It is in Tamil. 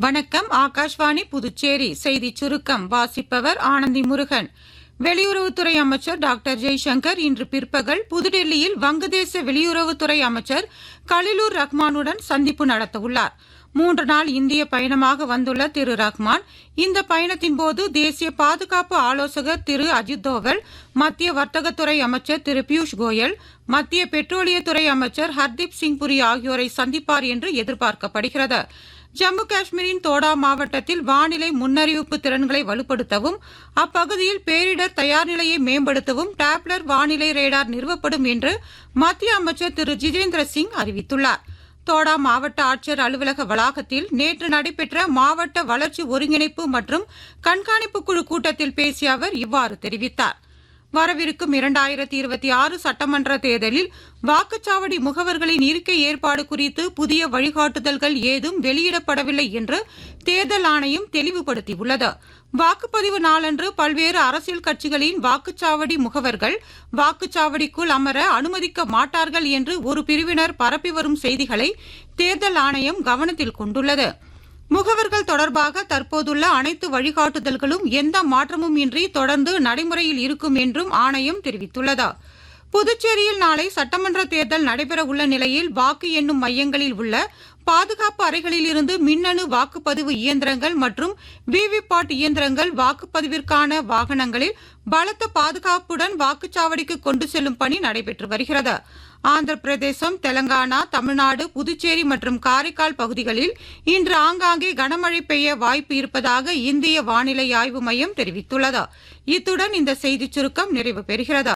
வணக்கம். ஆகாஷ்வாணி புதுச்சேரி செய்திச் சுருக்கம் வாசிப்பவர் ஆனந்தி முருகன். வெளியுறவுத்துறை அமைச்சர் டாக்டர் ஜெய்சங்கர் இன்று பிற்பகல் புதுடெல்லியில் வங்கதேச வெளியுறவுத்துறை அமைச்சர் கலிலுர் ரஹ்மானுடன் சந்திப்பு நடத்தவுள்ளார். 3 நாள் இந்திய பயணமாக வந்துள்ள திரு ரஹ்மான் இந்த பயணத்தின் போது தேசிய பாதுகாப்பு ஆலோசகர் திரு அஜித் தோவல், மத்திய வர்த்தகத்துறை அமைச்சர் திரு பியூஷ் கோயல், மத்திய பெட்ரோலியத்துறை அமைச்சர் ஹர்தீப் சிங் புரி ஆகியோரை சந்திப்பார் என்று எதிர்பார்க்கப்படுகிறது. ஜம்மு காஷ்மீரின் தோடா மாவட்டத்தில் வானிலை முன்னறிவிப்பு திறன்களை வலுப்படுத்தவும் அப்பகுதியில் பேரிடர் தயார் நிலையை மேம்படுத்தவும் டாப்லர் வானிலை ரேடார் நிறுவப்படும் என்று மத்திய அமைச்சர் திரு ஜிதேந்திர சிங் அறிவித்துள்ளார். தோடா மாவட்ட ஆட்சியர் அலுவலக வளாகத்தில் நேற்று நடைபெற்ற மாவட்ட வளர்ச்சி ஒருங்கிணைப்பு மற்றும் கண்காணிப்பு குழு கூட்டத்தில் பேசிய அவர் இவ்வாறு தெரிவித்தார். வரவிருக்கும் 2026 சட்டமன்ற தேர்தலில் வாக்குச்சாவடி முகவர்களின் இருக்கை ஏற்பாடு குறித்து புதிய வழிகாட்டுதல்கள் ஏதும் வெளியிடப்படவில்லை என்று தேர்தல் ஆணையம் தெளிவுபடுத்தியுள்ளது. வாக்குப்பதிவு நாளன்று பல்வேறு அரசியல் கட்சிகளின் வாக்குச்சாவடி முகவர்கள் வாக்குச்சாவடிக்குள் அமர அனுமதிக்க மாட்டார்கள் என்று ஒரு பிரிவினர் பரப்பி வரும் செய்திகளை தேர்தல் ஆணையம் கவனத்தில் கொண்டுள்ளது. முகவர்கள் தொடர்பாக தற்போதுள்ள அனைத்து வழிகாட்டுதல்களும் எந்த மாற்றமும் இன்றி தொடர்ந்து நடைமுறையில் இருக்கும் என்றும் ஆணையம் தெரிவித்துள்ளது. புதுச்சேரியில் நாளை சட்டமன்ற தேர்தல் நடைபெற உள்ள நிலையில் வாக்கு எண்ணும் மையங்களில் உள்ள பாதுகாப்பு அறைகளில் இருந்து மின்னணு வாக்குப்பதிவு இயந்திரங்கள் மற்றும் விவிபாட் இயந்திரங்கள் வாக்குப்பதிவிற்கான வாகனங்களில் பலத்த பாதுகாப்புடன் வாக்குச்சாவடிக்கு கொண்டு செல்லும் பணி நடைபெற்று வருகிறது. ஆந்திர பிரதேசம், தெலங்கானா, தமிழ்நாடு, புதுச்சேரி மற்றும் காரைக்கால் பகுதிகளில் இன்று ஆங்காங்கே கனமழை பெய்ய வாய்ப்பு இருப்பதாக இந்திய வானிலை ஆய்வு மையம் தெரிவித்துள்ளது. இத்துடன் இந்த செய்திச் சுருக்கம் நிறைவு பெறுகிறது.